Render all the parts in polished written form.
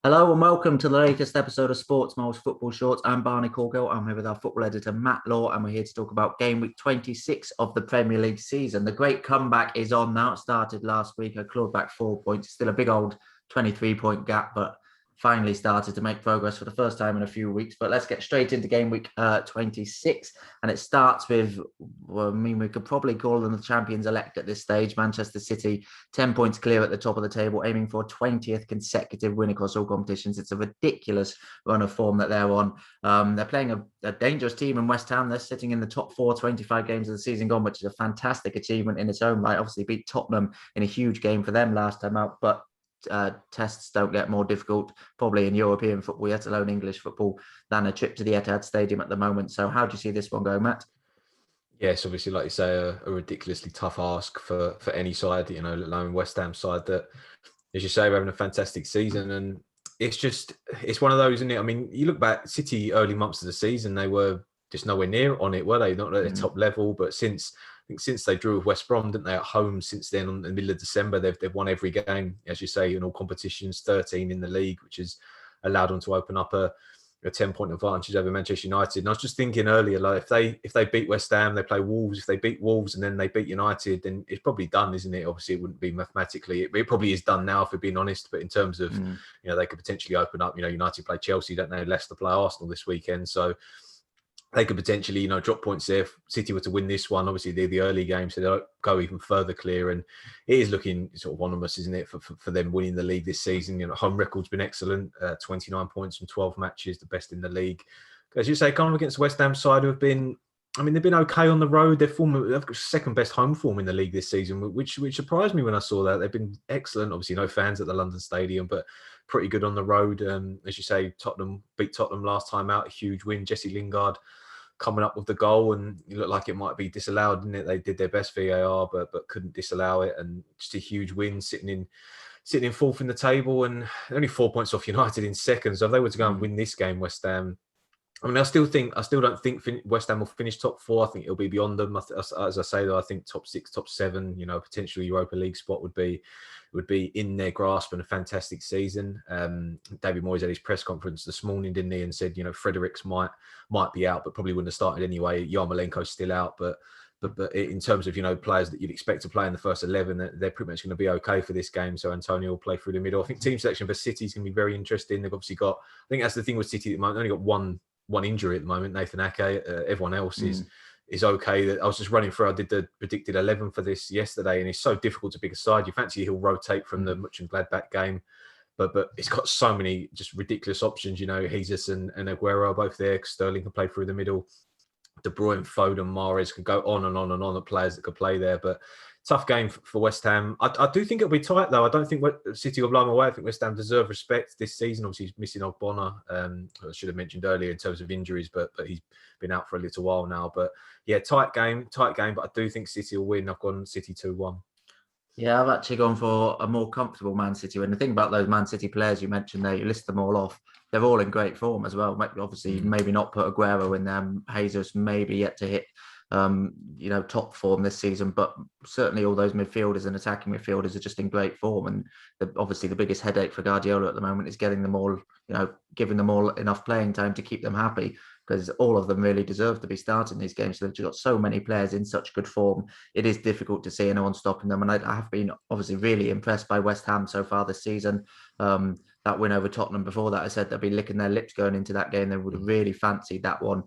Hello and welcome to the latest episode of Sports Miles Football Shorts. I'm Barney Corkhill. I'm here with our football editor Matt Law, and we're here to talk about game week 26 of the Premier League season. The great comeback is on now. It started last week. I clawed back 4 points. Still a big old 23-point gap, but finally started to make progress for the first time in a few weeks. But let's get straight into game week 26. And it starts with, we could probably call them the champions elect at this stage. Manchester City, 10 points clear at the top of the table, aiming for a 20th consecutive win across all competitions. It's a ridiculous run of form that they're on. They're playing a dangerous team in West Ham. They're sitting in the top four, 25 games of the season gone, which is a fantastic achievement in its own right. Obviously beat Tottenham in a huge game for them last time out, but tests don't get more difficult probably in European football, yet alone English football, than a trip to the Etihad Stadium at the moment. So how do you see this one going, Matt? Yes, obviously, like you say, a ridiculously tough ask for any side, let alone West Ham side that, as you say, we're having a fantastic season. And it's one of those, isn't it? I mean, you look back, City early months of the season, they were just nowhere near on it, were they? Not at the top level, but since they drew with West Brom, didn't they, at home, since then, in the middle of December, they've won every game, as you say, in all competitions, 13 in the league, which has allowed them to open up a 10-point advantage over Manchester United. And I was just thinking earlier, like if they beat West Ham, they play Wolves. If they beat Wolves and then they beat United, then it's probably done, isn't it? Obviously, it wouldn't be mathematically. It probably is done now, if we're being honest. But in terms of, they could potentially open up. United play Chelsea, don't they? Leicester play Arsenal this weekend. So they could potentially, drop points there if City were to win this one. Obviously, they're the early game, so they'll go even further clear. And it is looking sort of ominous, isn't it, for them winning the league this season? Home record's been excellent, 29 points from 12 matches, the best in the league. As you say, kind of against West Ham side, who have been, they've been okay on the road. They've got second best home form in the league this season, which surprised me when I saw that. They've been excellent. Obviously, no fans at the London Stadium, but pretty good on the road. As you say, Tottenham beat Tottenham last time out, a huge win. Jesse Lingard coming up with the goal, and it looked like it might be disallowed, didn't it? They did their best VAR, but couldn't disallow it, and just a huge win, sitting in fourth in the table, and only 4 points off United in second. So if they were to go and win this game, West Ham, I still don't think West Ham will finish top four. I think it'll be beyond them. As I say, though, I think top six, top seven, potentially Europa League spot would be in their grasp, and a fantastic season. David Moyes had his press conference this morning, didn't he, and said, Fredericks might be out, but probably wouldn't have started anyway. Yarmolenko's still out, but in terms of, players that you'd expect to play in the first 11, they're pretty much going to be okay for this game. So Antonio will play through the middle. I think team selection for City is going to be very interesting. They've obviously got, I think that's the thing with City at the moment, they've only got one injury at the moment, Nathan Ake. Everyone else is okay. I was just running through, I did the predicted 11 for this yesterday, and it's so difficult to pick a side. You fancy he'll rotate from the Mönchengladbach game, but it's got so many just ridiculous options. Jesus and Aguero are both there. Sterling can play through the middle. De Bruyne, Foden, Mahrez can go on and on and on, the players that could play there. But tough game for West Ham. I do think it'll be tight, though. I don't think City will blow them away. I think West Ham deserve respect this season. Obviously, he's missing Ogbonna. I should have mentioned earlier in terms of injuries, but he's been out for a little while now. But yeah, tight game. But I do think City will win. I've gone City 2-1. Yeah, I've actually gone for a more comfortable Man City win. The thing about those Man City players you mentioned there, you list them all off, they're all in great form as well. Obviously, maybe not put Aguero in them. Jesus maybe yet to hit, top form this season, but certainly all those midfielders and attacking midfielders are just in great form. And obviously the biggest headache for Guardiola at the moment is getting them all, giving them all enough playing time to keep them happy, because all of them really deserve to be starting these games. So they've got so many players in such good form. It is difficult to see anyone stopping them. And I have been obviously really impressed by West Ham so far this season. That win over Tottenham before that, I said they'll be licking their lips going into that game. They would have really fancied that one.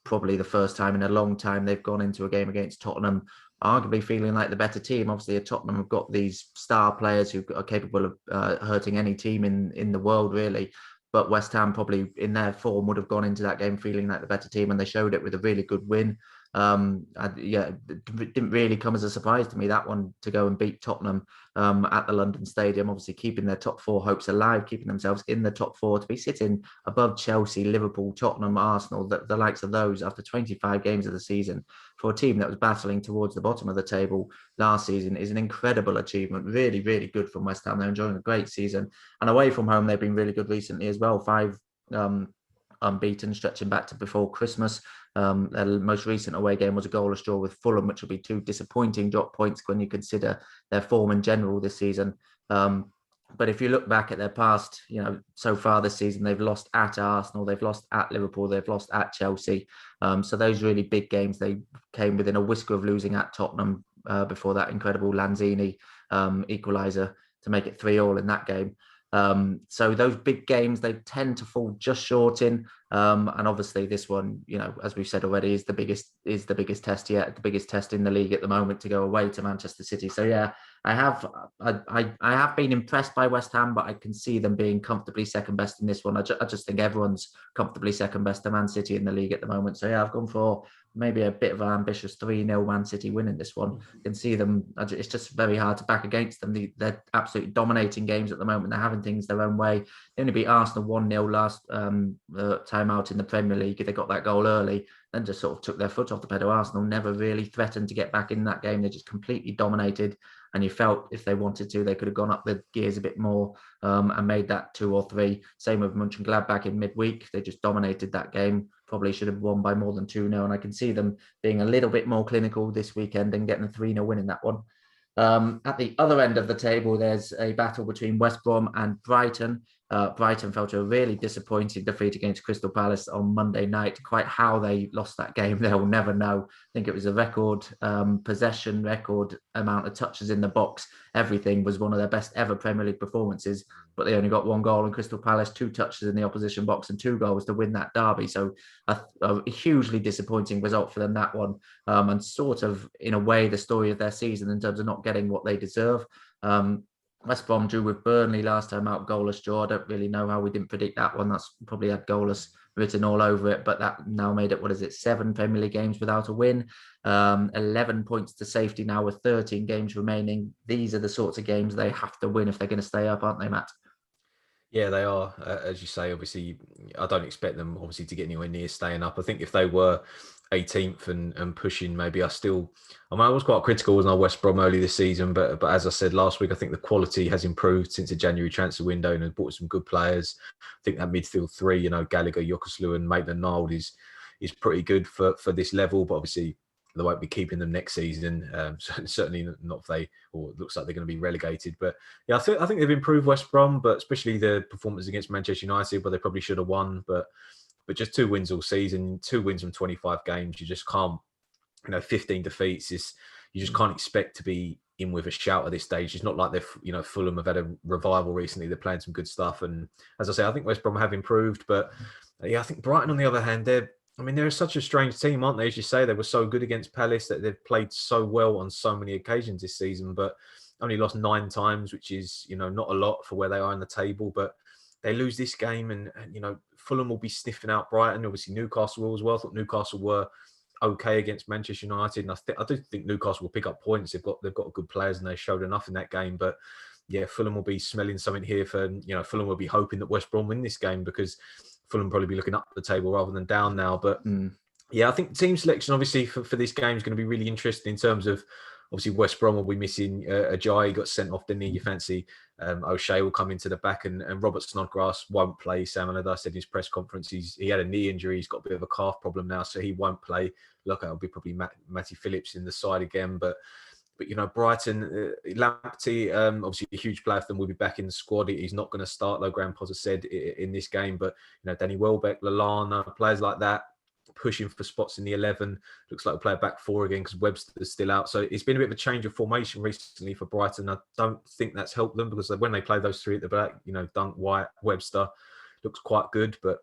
Probably the first time in a long time they've gone into a game against Tottenham, arguably feeling like the better team. Obviously, at Tottenham have got these star players who are capable of hurting any team in the world, really. But West Ham probably in their form would have gone into that game feeling like the better team, and they showed it with a really good win. It didn't really come as a surprise to me, that one, to go and beat Tottenham at the London Stadium, obviously keeping their top four hopes alive, keeping themselves in the top four, to be sitting above Chelsea, Liverpool, Tottenham, Arsenal, the likes of those after 25 games of the season for a team that was battling towards the bottom of the table last season is an incredible achievement. Really, really good from West Ham. They're enjoying a great season, and away from home they've been really good recently as well. 5 unbeaten, stretching back to before Christmas. Their most recent away game was a goalless draw with Fulham, which will be 2 disappointing drop points when you consider their form in general this season. But if you look back at their past, so far this season, they've lost at Arsenal, they've lost at Liverpool, they've lost at Chelsea. So those really big games, they came within a whisker of losing at Tottenham before that incredible Lanzini equaliser to make it 3-3 in that game. So those big games, they tend to fall just short in. And obviously this one, as we've said already, is the biggest test yet, the biggest test in the league at the moment, to go away to Manchester City. So yeah, I have been impressed by West Ham, but I can see them being comfortably second best in this one. I just think everyone's comfortably second best to Man City in the league at the moment. So yeah, I've gone for maybe a bit of an ambitious 3-0 Man City win in this one. You can see them. It's just very hard to back against them. They're absolutely dominating games at the moment. They're having things their own way. They only beat Arsenal 1-0 last time out in the Premier League. They got that goal early, then just sort of took their foot off the pedal. Arsenal never really threatened to get back in that game. They just completely dominated. And you felt if they wanted to, they could have gone up the gears a bit more and made that 2 or 3. Same with Mönchengladbach in midweek. They just dominated that game. Probably should have won by more than 2-0. And I can see them being a little bit more clinical this weekend and getting a 3-0 win in that one. At the other end of the table, there's a battle between West Brom and Brighton. Brighton fell to a really disappointing defeat against Crystal Palace on Monday night. Quite how they lost that game, they'll never know. I think it was a record possession, record amount of touches in the box. Everything was one of their best ever Premier League performances, but they only got 1 goal, and Crystal Palace 2 touches in the opposition box and 2 goals to win that derby. So a hugely disappointing result for them, that one, and sort of in a way the story of their season in terms of not getting what they deserve. West Brom drew with Burnley last time out, goalless draw. I don't really know how we didn't predict that one. That's probably had goalless written all over it, but that now made it, 7 Premier League games without a win. 11 points to safety now with 13 games remaining. These are the sorts of games they have to win if they're going to stay up, aren't they, Matt? Yeah, they are. As you say, obviously, I don't expect them, obviously, to get anywhere near staying up. I think if they were 18th and pushing, maybe I was quite critical, wasn't I, West Brom early this season, but as I said last week, I think the quality has improved since the January transfer window and has brought some good players. I think that midfield 3, Gallagher, Jokoslu and Maitland-Niles is pretty good for this level, but obviously they won't be keeping them next season. Certainly not if it looks like they're going to be relegated. But yeah, I think they've improved West Brom, but especially the performance against Manchester United, where they probably should have won. But just 2 wins all season, 2 wins from 25 games. You just can't, 15 defeats you just can't expect to be in with a shout at this stage. It's not like they've, Fulham have had a revival recently. They're playing some good stuff. And as I say, I think West Brom have improved. But yeah, I think Brighton, on the other hand, they're such a strange team, aren't they? As you say, they were so good against Palace, that they've played so well on so many occasions this season, but only lost 9 times, which is, not a lot for where they are in the table. But they lose this game and Fulham will be sniffing out Brighton. Obviously, Newcastle will as well. I thought Newcastle were okay against Manchester United, and I do think Newcastle will pick up points. They've got good players, and they showed enough in that game. But yeah, Fulham will be smelling something here Fulham will be hoping that West Brom win this game, because Fulham probably be looking up the table rather than down now. But yeah, I think team selection obviously for this game is going to be really interesting in terms of, obviously West Brom will be missing Ajayi. He got sent off, didn't he? You fancy O'Shea will come into the back, and Robert Snodgrass won't play. Sam Allardyce said in his press conference he had a knee injury. He's got a bit of a calf problem now, so he won't play. Look, it'll be probably Matty Phillips in the side again. But Brighton, Lamptey, obviously a huge player for them, will be back in the squad. He's not going to start, though, Graham Potter said in this game. But Danny Welbeck, Lallana, players like that, pushing for spots in the 11. Looks like we'll play a back 4 again because Webster's still out. So it's been a bit of a change of formation recently for Brighton. I don't think that's helped them, because when they play those 3 at the back, Dunk, White, Webster, looks quite good. But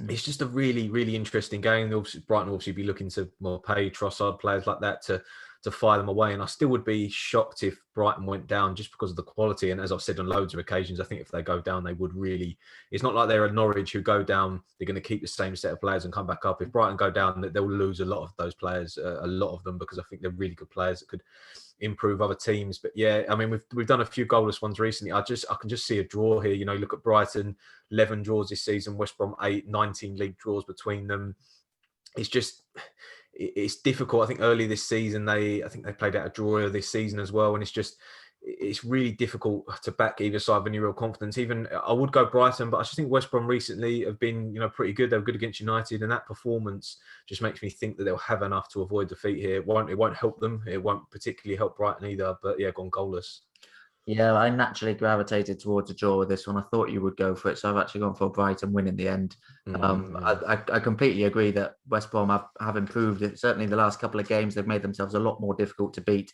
it's just a really, really interesting game. Brighton will obviously be looking to pay Trossard, players like that to fire them away. And I still would be shocked if Brighton went down just because of the quality. And as I've said on loads of occasions, I think if they go down, they would really... It's not like they're at Norwich who go down, they're going to keep the same set of players and come back up. If Brighton go down, they'll lose a lot of those players, a lot of them, because I think they're really good players that could improve other teams. But yeah, I mean, we've done a few goalless ones recently. I can just see a draw here. Look at Brighton, 11 draws this season, West Brom 8, 19 league draws between them. It's difficult. I think early this season, they played out a draw this season as well. And it's really difficult to back either side with any real confidence. Even I would go Brighton, but I just think West Brom recently have been, pretty good. They were good against United, and that performance just makes me think that they'll have enough to avoid defeat here. It won't help them. It won't particularly help Brighton either. But yeah, gone goalless. Yeah, I naturally gravitated towards a draw with this one. I thought you would go for it, so I've actually gone for a Brighton win in the end. I completely agree that West Brom have improved. Certainly, the last couple of games, they've made themselves a lot more difficult to beat.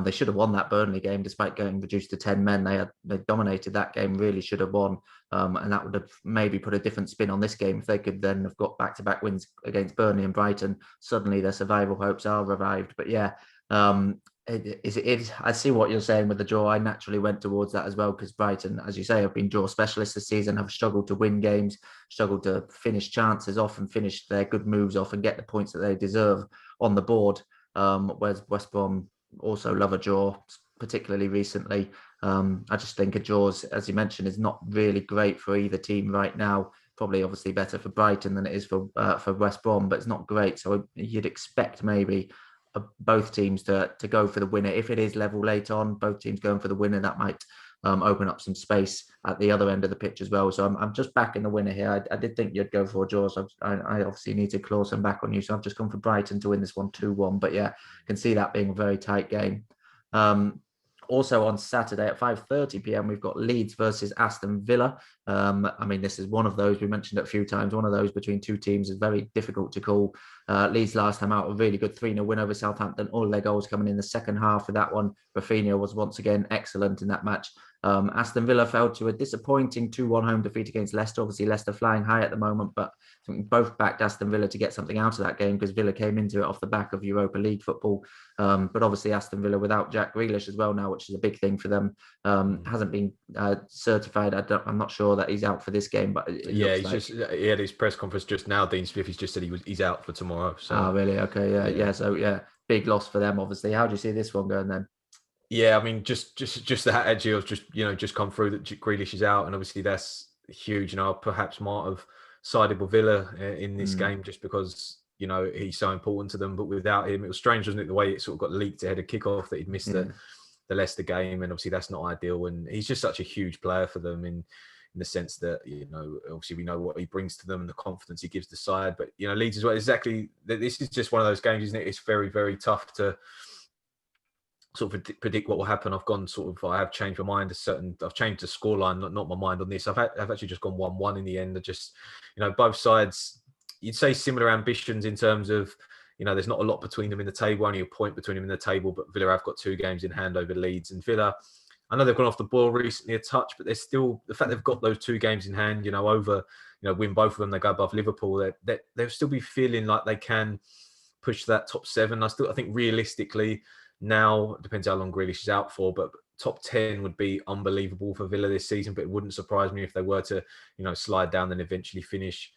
They should have won that Burnley game, despite getting reduced to 10 men. They dominated that game. Really should have won, and that would have maybe put a different spin on this game if they could then have got back-to-back wins against Burnley and Brighton. Suddenly, their survival hopes are revived. But yeah. I see what you're saying with the draw. I naturally went towards that as well because Brighton, as you say, have been draw specialists this season, have struggled to win games, struggled to finish chances off and finish their good moves off and get the points that they deserve on the board. Whereas West Brom also love a draw, particularly recently. I just think a draw, as you mentioned, is not really great for either team right now. Probably obviously better for Brighton than it is for West Brom, but it's not great. So you'd expect maybe both teams to go for the winner. If it is level late on, both teams going for the winner, that might open up some space at the other end of the pitch as well. So I'm just backing the winner here. I did think you'd go for a draw, so I obviously need to claw some back on you. So I've just gone for Brighton to win this one 2-1. But yeah, can see that being a very tight game. Also on Saturday at 5:30 p.m, we've got Leeds versus Aston Villa. I mean, this is one of those, we mentioned it a few times, one of those between two teams is very difficult to call. Leeds last time out, a really good 3-0 win over Southampton. All their goals coming in the second half of that one. Rafinha was once again excellent in that match. Aston Villa fell to a disappointing 2-1 home defeat against Leicester. Obviously, Leicester flying high at the moment, but I think we both backed Aston Villa to get something out of that game because Villa came into it off the back of Europa League football. But obviously, Aston Villa without Jack Grealish as well now, which is a big thing for them. Hasn't been certified. I'm not sure that he's out for this game, but he had his press conference just now. Dean Smith, he's just said he's out for tomorrow. So. Oh, really? Okay, yeah. So yeah, big loss for them. Obviously, how do you see this one going then? Yeah, I mean, just that edgy of just come through that Grealish is out, and obviously that's huge. Perhaps might have sided with Villa in this game just because he's so important to them. But without him, it was strange, wasn't it? The way it sort of got leaked ahead of kickoff that he'd missed the Leicester game, and obviously that's not ideal. And he's just such a huge player for them in the sense that obviously we know what he brings to them and the confidence he gives the side. But Leeds as well. Exactly, this is just one of those games, isn't it? It's very, very tough to sort of predict what will happen. I have changed my mind. I've changed the scoreline, not my mind on this. I've actually just gone 1-1 in the end. I just, both sides, you'd say similar ambitions in terms of, there's not a lot between them in the table, only a point between them in the table, but Villa have got 2 games in hand over Leeds. And Villa, I know they've gone off the boil recently a touch, but they're still, the fact they've got those 2 games in hand, over, win both of them, they go above Liverpool, they'll still be feeling like they can push that top 7. I think realistically, now, it depends how long Grealish is out for, but top 10 would be unbelievable for Villa this season. But it wouldn't surprise me if they were to, slide down and eventually finish,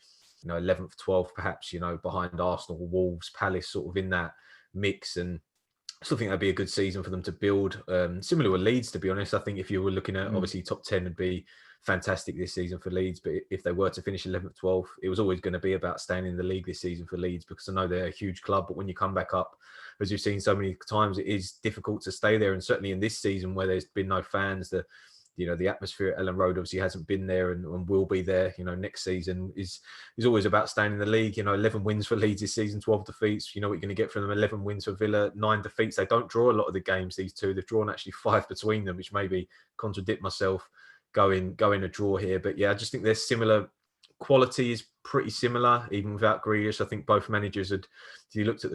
11th, 12th, perhaps, behind Arsenal, Wolves, Palace, sort of in that mix. And I still think that'd be a good season for them to build. Similar with Leeds, to be honest. I think if you were looking at, obviously, top 10 would be fantastic this season for Leeds. But if they were to finish 11th, 12th, it was always going to be about staying in the league this season for Leeds, because I know they're a huge club. But when you come back up, as you've seen so many times, it is difficult to stay there. And certainly in this season where there's been no fans, the atmosphere at Ellen Road obviously hasn't been there and will be there, next season is always about staying in the league. 11 wins for Leeds this season, 12 defeats. What you're going to get from them, 11 wins for Villa, 9 defeats. They don't draw a lot of the games, these two. They've drawn actually 5 between them, which maybe contradict myself going a draw here. But yeah, I just think there's similar quality is pretty similar, even without Grealish. I think both managers had, if you looked at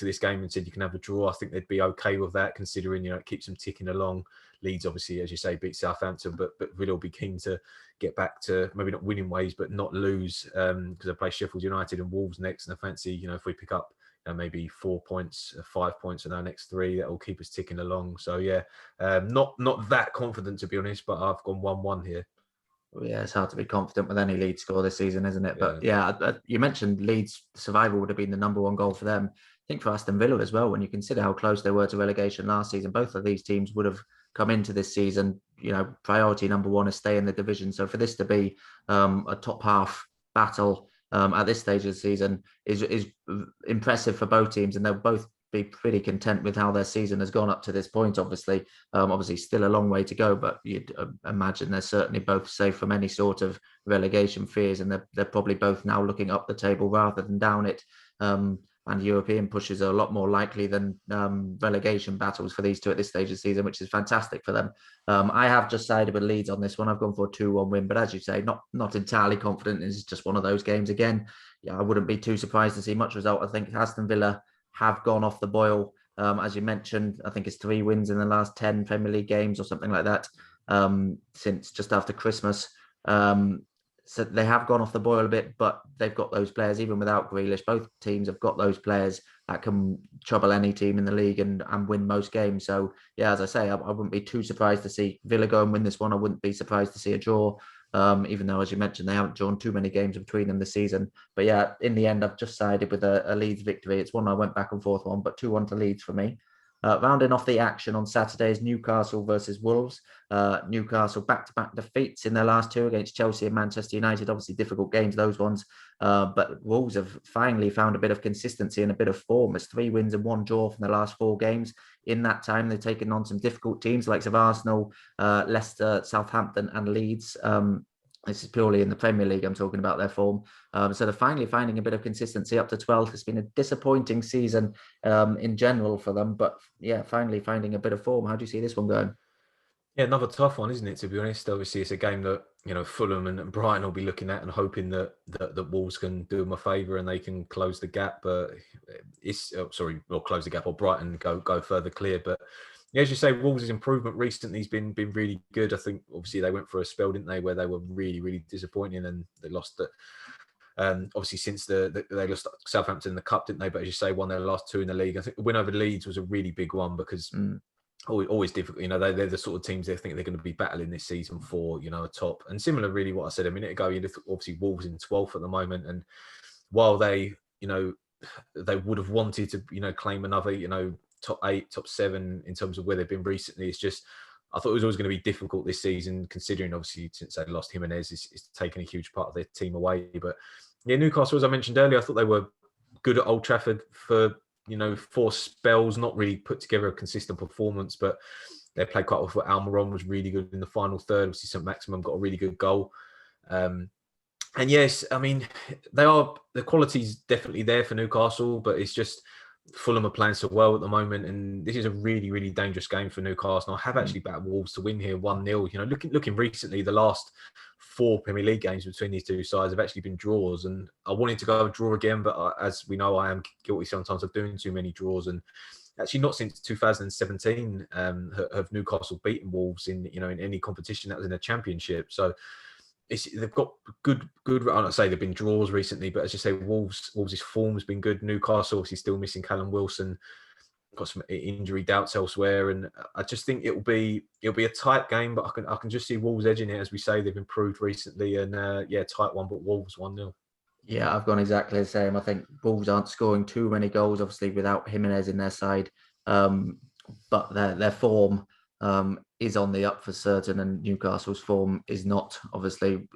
this game and said you can have a draw, I think they'd be okay with that, considering it keeps them ticking along. Leeds, obviously, as you say, beat Southampton, but Villa will be keen to get back to maybe not winning ways, but not lose, because they play Sheffield United and Wolves next. And I fancy, if we pick up maybe 4 points, 5 points in our next 3, that will keep us ticking along. So yeah, not that confident, to be honest, but I've gone 1-1 here. Yeah, it's hard to be confident with any Leeds score this season, isn't it? But yeah, you mentioned Leeds survival would have been the number 1 goal for them. I think for Aston Villa as well, when you consider how close they were to relegation last season, both of these teams would have come into this season, priority number 1 is stay in the division. So for this to be a top half battle at this stage of the season is impressive for both teams, and they'll both be pretty content with how their season has gone up to this point. Obviously still a long way to go, but you'd imagine they're certainly both safe from any sort of relegation fears, and they're probably both now looking up the table rather than down it. and European pushes are a lot more likely than relegation battles for these two at this stage of the season, which is fantastic for them. I have just sided with Leeds on this one. I've gone for a 2-1 win, but as you say, not entirely confident. It's just one of those games again. Yeah, I wouldn't be too surprised to see much result. I think Aston Villa have gone off the boil. As you mentioned, I think it's 3 wins in the last 10 Premier League games or something like that since just after Christmas. So they have gone off the boil a bit, but they've got those players, even without Grealish. Both teams have got those players that can trouble any team in the league and win most games. So, yeah, as I say, I wouldn't be too surprised to see Villa go and win this one. I wouldn't be surprised to see a draw, even though, as you mentioned, they haven't drawn too many games between them this season. But, yeah, in the end, I've just sided with a Leeds victory. It's one I went back and forth on, but 2-1 to Leeds for me. Rounding off the action on Saturday's Newcastle versus Wolves. Newcastle back-to-back defeats in their last 2 against Chelsea and Manchester United. Obviously difficult games, those ones. But Wolves have finally found a bit of consistency and a bit of form. It's 3 wins and 1 draw from the last 4 games. In that time, they've taken on some difficult teams like Arsenal, Leicester, Southampton and Leeds. This is purely in the Premier League I'm talking about their form. So they're finally finding a bit of consistency up to 12th. It's been a disappointing season in general for them. But yeah, finally finding a bit of form. How do you see this one going? Yeah, another tough one, isn't it, to be honest? Obviously, it's a game that, Fulham and Brighton will be looking at and hoping that Wolves can do them a favour and they can close the gap. But close the gap, or Brighton go further clear. But yeah, as you say, Wolves' improvement recently has been really good. I think obviously they went for a spell, didn't they, where they were really, really disappointing and they lost it. Obviously, since they lost Southampton in the cup, didn't they? But as you say, won their last 2 in the league. I think the win over Leeds was a really big one because always difficult. They're the sort of teams they think they're going to be battling this season for, a top. And similar, really, what I said a minute ago. Obviously, Wolves in 12th at the moment, and while they would have wanted to, claim another, top 8, top 7 in terms of where they've been recently. It's just, I thought it was always going to be difficult this season, considering obviously since they lost Jimenez, it's taken a huge part of their team away. But yeah, Newcastle, as I mentioned earlier, I thought they were good at Old Trafford for 4 spells, not really put together a consistent performance, but they played quite well. Almiron was really good in the final third. Obviously, St. Maximin got a really good goal. And yes, I mean, the quality's definitely there for Newcastle, but it's just Fulham are playing so well at the moment, and this is a really, really dangerous game for Newcastle. I have actually backed Wolves to win here 1-0. Looking recently, the last 4 Premier League games between these two sides have actually been draws, and I wanted to go draw again, but as we know, I am guilty sometimes of doing too many draws. And actually, not since 2017 have Newcastle beaten Wolves in any competition that was in a championship. So they've got good. I don't say they've been draws recently, but as you say, Wolves' form has been good. Newcastle obviously still missing Callum Wilson, got some injury doubts elsewhere, and I just think it'll be a tight game. But I can just see Wolves edging it. As we say, they've improved recently, and tight one, but Wolves 1-0. Yeah, I've gone exactly the same. I think Wolves aren't scoring too many goals, obviously, without Jimenez in their side. But their form is on the up for certain, and Newcastle's form is not. Obviously,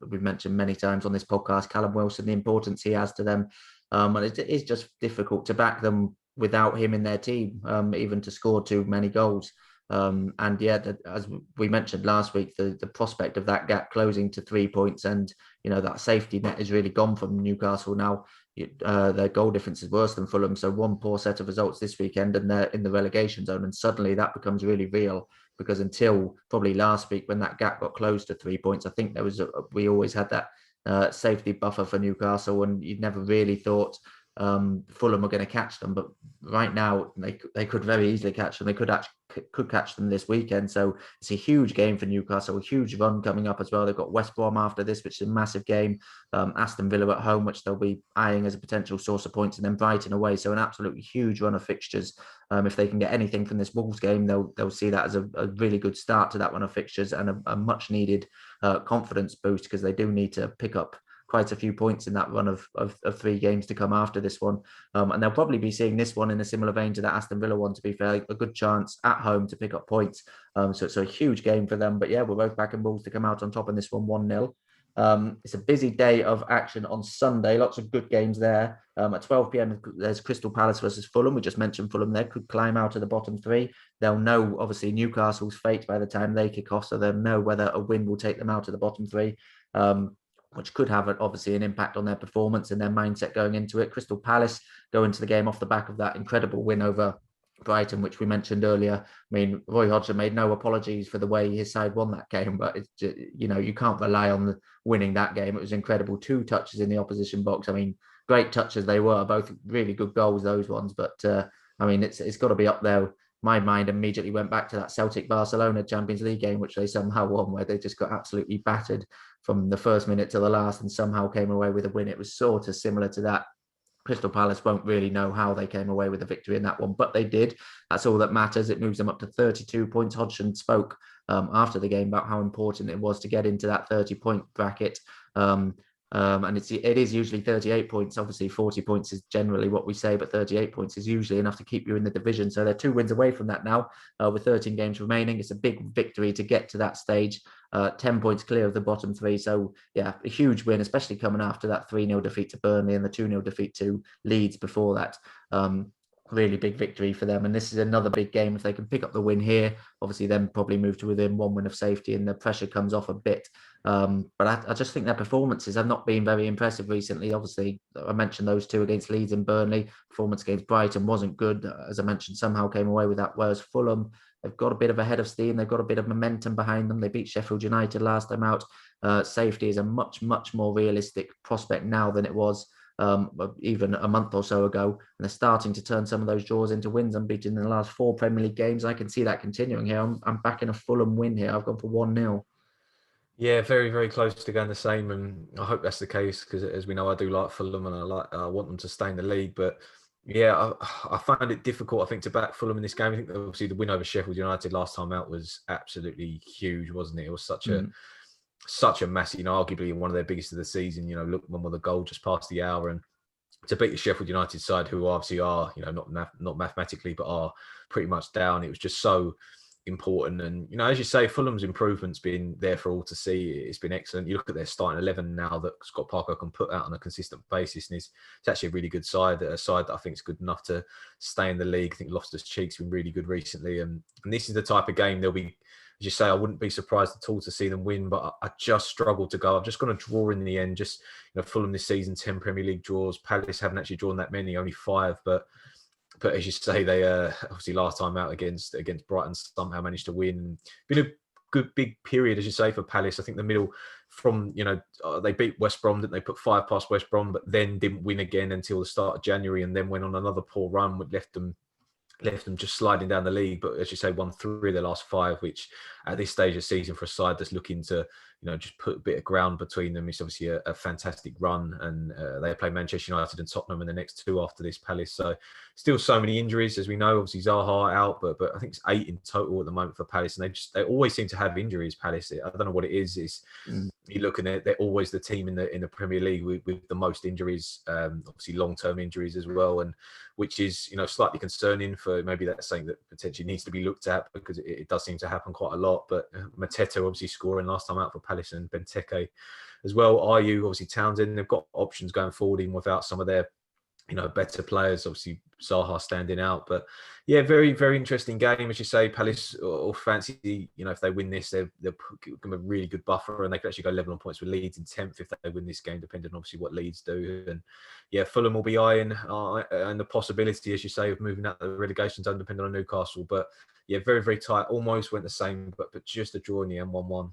we've mentioned many times on this podcast, Callum Wilson, the importance he has to them. And it is just difficult to back them without him in their team, even to score too many goals. And yeah, as we mentioned last week, the prospect of that gap closing to 3 points and, that safety net is really gone from Newcastle now. Their goal difference is worse than Fulham. So one poor set of results this weekend and they're in the relegation zone. And suddenly that becomes really real, because until probably last week when that gap got closed to 3 points, I think we always had that safety buffer for Newcastle, and you'd never really thought Fulham are going to catch them. But right now they could very easily catch them. They could catch them this weekend. So it's a huge game for Newcastle, a huge run coming up as well. They've got West Brom after this, which is a massive game. Aston Villa at home, which they'll be eyeing as a potential source of points, and then Brighton away. So an absolutely huge run of fixtures. If they can get anything from this Wolves game, they'll see that as a really good start to that run of fixtures and a much needed confidence boost, because they do need to pick up quite a few points in that run of 3 games to come after this one. And they'll probably be seeing this one in a similar vein to that Aston Villa one, to be fair, a good chance at home to pick up points. So it's a huge game for them. But yeah, we're both backing Wolves to come out on top in this one 1-0. It's a busy day of action on Sunday. Lots of good games there. At 12 p.m, there's Crystal Palace versus Fulham. We just mentioned Fulham there could climb out of the bottom 3. They'll know, obviously, Newcastle's fate by the time they kick off, so they'll know whether a win will take them out of the bottom 3. which could have obviously an impact on their performance and their mindset going into it. Crystal Palace go into the game off the back of that incredible win over Brighton, which we mentioned earlier. I mean, Roy Hodgson made no apologies for the way his side won that game, but it's just, you can't rely on winning that game. It was incredible. 2 touches in the opposition box. I mean, great touches they were, both really good goals, those ones. But I mean, it's got to be up there. My mind immediately went back to that Celtic Barcelona Champions League game, which they somehow won, where they just got absolutely battered from the first minute to the last and somehow came away with a win. It was sort of similar to that. Crystal Palace won't really know how they came away with a victory in that one, but they did. That's all that matters. It moves them up to 32 points. Hodgson spoke after the game about how important it was to get into that 30-point bracket. And it is usually 38 points. Obviously, 40 points is generally what we say, but 38 points is usually enough to keep you in the division. So they're 2 wins away from that now, with 13 games remaining. It's a big victory to get to that stage. 10 points clear of the bottom 3. So yeah, a huge win, especially coming after that 3-0 defeat to Burnley and the 2-0 defeat to Leeds before that. Really big victory for them. And this is another big game. If they can pick up the win here, obviously then probably move to within 1 win of safety and the pressure comes off a bit. But I just think their performances have not been very impressive recently. Obviously, I mentioned those 2 against Leeds and Burnley. Performance against Brighton wasn't good. As I mentioned, somehow came away with that. Whereas Fulham, they've got a bit of a head of steam. They've got a bit of momentum behind them. They beat Sheffield United last time out. Safety is a much, much more realistic prospect now than it was even a month or so ago. And they're starting to turn some of those draws into wins, unbeaten in the last 4 Premier League games. I can see that continuing here. I'm backing a Fulham win here. I've gone for 1-0. Yeah, very, very close to going the same, and I hope that's the case because, as we know, I do like Fulham and I want them to stay in the league. But yeah, I find it difficult, I think, to back Fulham in this game. I think obviously the win over Sheffield United last time out was absolutely huge, wasn't it? It was such a massive, arguably one of their biggest of the season. Look, one with a goal just past the hour, and to beat the Sheffield United side, who obviously are, not mathematically, but are pretty much down. It was just so important. And as you say, Fulham's improvement's been there for all to see. It's been excellent. You look at their starting 11 now that Scott Parker can put out on a consistent basis, and it's actually a really good side, a side that I think is good enough to stay in the league. I think Loftus-Cheek's been really good recently, and this is the type of game they'll be. As you say, I wouldn't be surprised at all to see them win, but I just struggled to go. I'm just going to draw in the end. Just Fulham this season, 10 Premier League draws. Palace haven't actually drawn that many, only 5, but as you say, they obviously last time out against Brighton somehow managed to win. Been a good big period, as you say, for Palace. I think the middle from they beat West Brom, didn't they? Put 5 past West Brom, but then didn't win again until the start of January, and then went on another poor run, which left them just sliding down the league. But as you say, won 3 of their last 5, which at this stage of the season for a side that's looking to just put a bit of ground between them, it's obviously a fantastic run. And they play Manchester United and Tottenham in the next 2 after this, Palace. So still so many injuries, as we know. Obviously Zaha out, but I think it's 8 in total at the moment for Palace, and they always seem to have injuries. Palace, I don't know what it is. You look and they're always the team in the Premier League with the most injuries, obviously long-term injuries as well, and which is slightly concerning. For maybe that's something that potentially needs to be looked at, because it does seem to happen quite a lot. But Mateta obviously scoring last time out for Palace, and Benteke as well. Ayew, obviously Townsend. They've got options going forward even without some of their better players. Obviously Zaha standing out. But yeah, very, very interesting game, as you say. Palace or fancy, if they win this, they'll give them a really good buffer, and they could actually go level on points with Leeds in 10th if they win this game, depending on obviously what Leeds do. And yeah, Fulham will be eyeing and the possibility, as you say, of moving out the relegation zone, depending on Newcastle. But yeah, very, very tight. Almost went the same, but just a draw in the end, 1-1.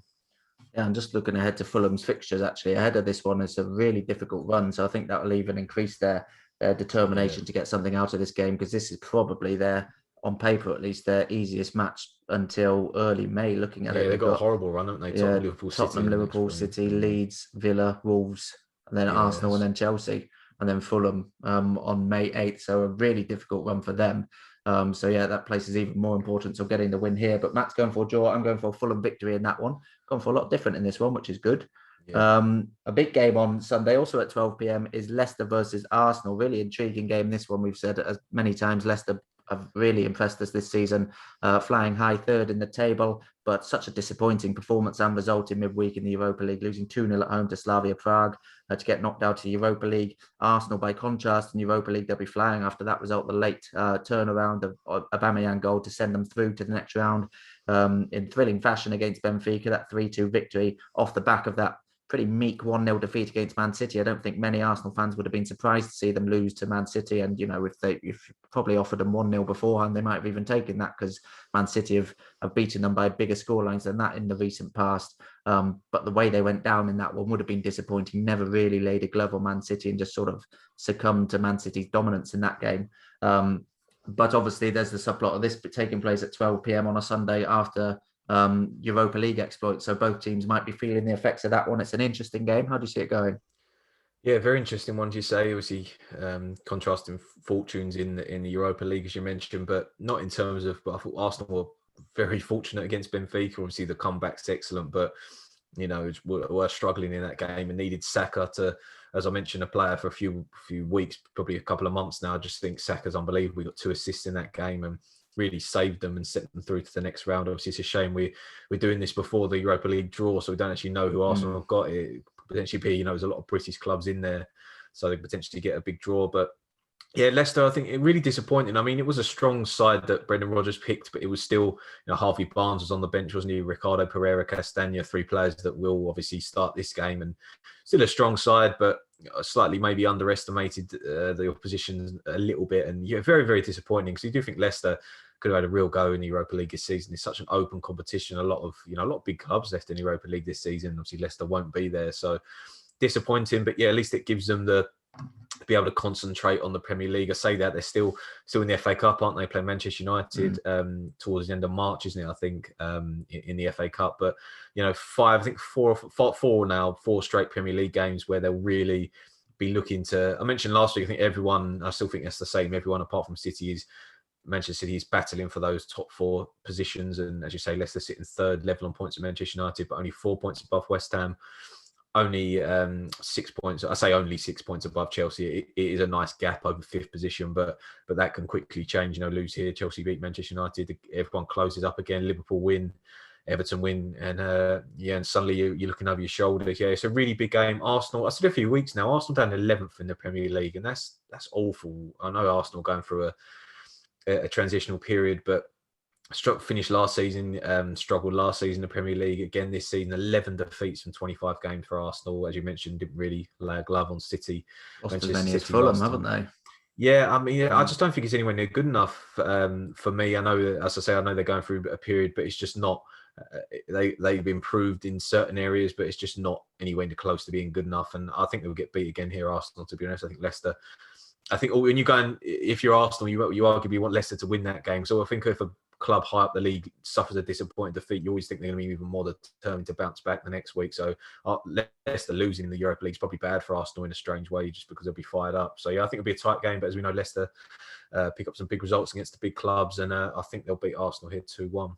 Yeah, I'm just looking ahead to Fulham's fixtures actually. Ahead of this one, it's a really difficult run, so I think that will even increase their determination to get something out of this game, because this is probably on paper at least, their easiest match until early May. Looking at it, they've got a horrible run, haven't they? Tottenham, Liverpool, City, Leeds, Villa, Wolves, and then Arsenal, and then Chelsea, and then Fulham on May 8th. So a really difficult run for them. So yeah, that places even more importance of getting the win here. But Matt's going for a draw. I'm going for a Fulham victory in that one. Gone for a lot different in this one, which is good. Yeah. A big game on Sunday, also at 12 p.m, is Leicester versus Arsenal. Really intriguing game, this one. We've said as many times, Leicester have really impressed us this season, flying high, 3rd in the table, but such a disappointing performance and result in midweek in the Europa League, losing 2-0 at home to Slavia Prague to get knocked out of the Europa League. Arsenal, by contrast, in Europa League, they'll be flying after that result, the late turnaround of Aubameyang goal to send them through to the next round in thrilling fashion against Benfica, that 3-2 victory off the back of that pretty meek 1-0 defeat against Man City. I don't think many Arsenal fans would have been surprised to see them lose to Man City. And, if probably offered them 1-0 beforehand, they might have even taken that, because Man City have beaten them by bigger scorelines than that in the recent past. But the way they went down in that one would have been disappointing. Never really laid a glove on Man City and just sort of succumbed to Man City's dominance in that game. But obviously there's the subplot of this taking place at 12 p.m. on a Sunday after Europa League exploit. So both teams might be feeling the effects of that one. It's an interesting game. How do you see it going? Yeah, very interesting one, as you say. Obviously, contrasting fortunes in the Europa League, as you mentioned, but not in terms of. But I thought Arsenal were very fortunate against Benfica. Obviously, the comeback's excellent, but we're struggling in that game and needed Saka to, as I mentioned, a player for a few weeks, probably a couple of months now. I just think Saka's unbelievable. We got 2 assists in that game and really saved them and sent them through to the next round. Obviously, it's a shame we're doing this before the Europa League draw, so we don't actually know who Arsenal have got. It potentially be, there's a lot of British clubs in there, so they potentially get a big draw. But yeah, Leicester, I think it really disappointing. I mean, it was a strong side that Brendan Rodgers picked, but it was still, Harvey Barnes was on the bench, wasn't he? Ricardo Pereira, Castagna, 3 players that will obviously start this game, and still a strong side, but slightly maybe underestimated the opposition a little bit. And yeah, very, very disappointing, because you do think Leicester could have had a real go in the Europa League this season. It's such an open competition. A lot of big clubs left in the Europa League this season. Obviously, Leicester won't be there, so disappointing. But yeah, at least it gives them the be able to concentrate on the Premier League. I say that they're still in the FA Cup, aren't they? Playing Manchester United towards the end of March, isn't it? I think in the FA Cup. But 4 straight Premier League games where they'll really be looking to. I mentioned last week, I think I still think that's the same. Everyone apart from Manchester City is battling for those top 4 positions, and as you say, Leicester sitting 3rd level on points at Manchester United, but only 4 points above West Ham. Only 6 points. I say only 6 points above Chelsea. It is a nice gap over 5th position, but that can quickly change. Lose here, Chelsea beat Manchester United. Everyone closes up again. Liverpool win, Everton win, and and suddenly you're looking over your shoulder. Yeah, it's a really big game. Arsenal. I said a few weeks now. Arsenal down 11th in the Premier League, and that's awful. I know Arsenal going through a transitional period, but finished last season, struggled last season in the Premier League. Again this season, 11 defeats from 25 games for Arsenal. As you mentioned, didn't really lay a glove on City. Lost as many as Fulham, haven't they? Yeah, I mean, I just don't think it's anywhere near good enough for me. I know, as I say, I know they're going through a period, but it's just not. They've improved in certain areas, but it's just not anywhere near close to being good enough. And I think they'll get beat again here, Arsenal, to be honest. I think Leicester. I think when you go and if you're Arsenal, you arguably want Leicester to win that game. So I think if a club high up the league suffers a disappointing defeat, you always think they're going to be even more determined to bounce back the next week. So Leicester losing in the Europa League is probably bad for Arsenal in a strange way, just because they'll be fired up. So yeah, I think it'll be a tight game, but as we know, Leicester pick up some big results against the big clubs, and I think they'll beat Arsenal here 2-1.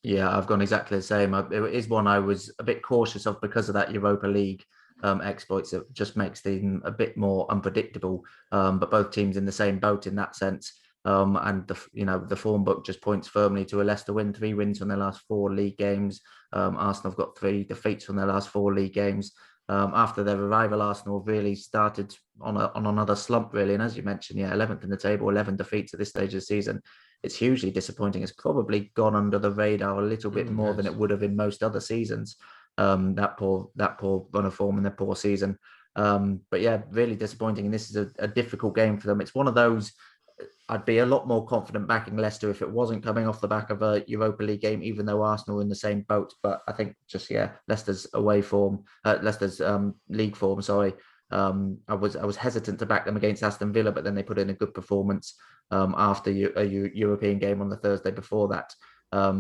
Yeah, I've gone exactly the same. It is one I was a bit cautious of because of that Europa League exploits. It just makes them a bit more unpredictable. But both teams in the same boat in that sense. And the form book just points firmly to a Leicester win, 3 wins from their last 4 league games. Arsenal have got 3 defeats from their last 4 league games. After their arrival, Arsenal really started on another slump, really. And as you mentioned, 11th in the table, 11 defeats at this stage of the season. It's hugely disappointing. It's probably gone under the radar a little bit more than it would have in most other seasons. That poor run of form in their poor season. But yeah, really disappointing. And this is a difficult game for them. It's one of those. I'd be a lot more confident backing Leicester if it wasn't coming off the back of a Europa League game, even though Arsenal are in the same boat. But I think Leicester's league form, sorry. I was hesitant to back them against Aston Villa, but then they put in a good performance after a European game on the Thursday before that.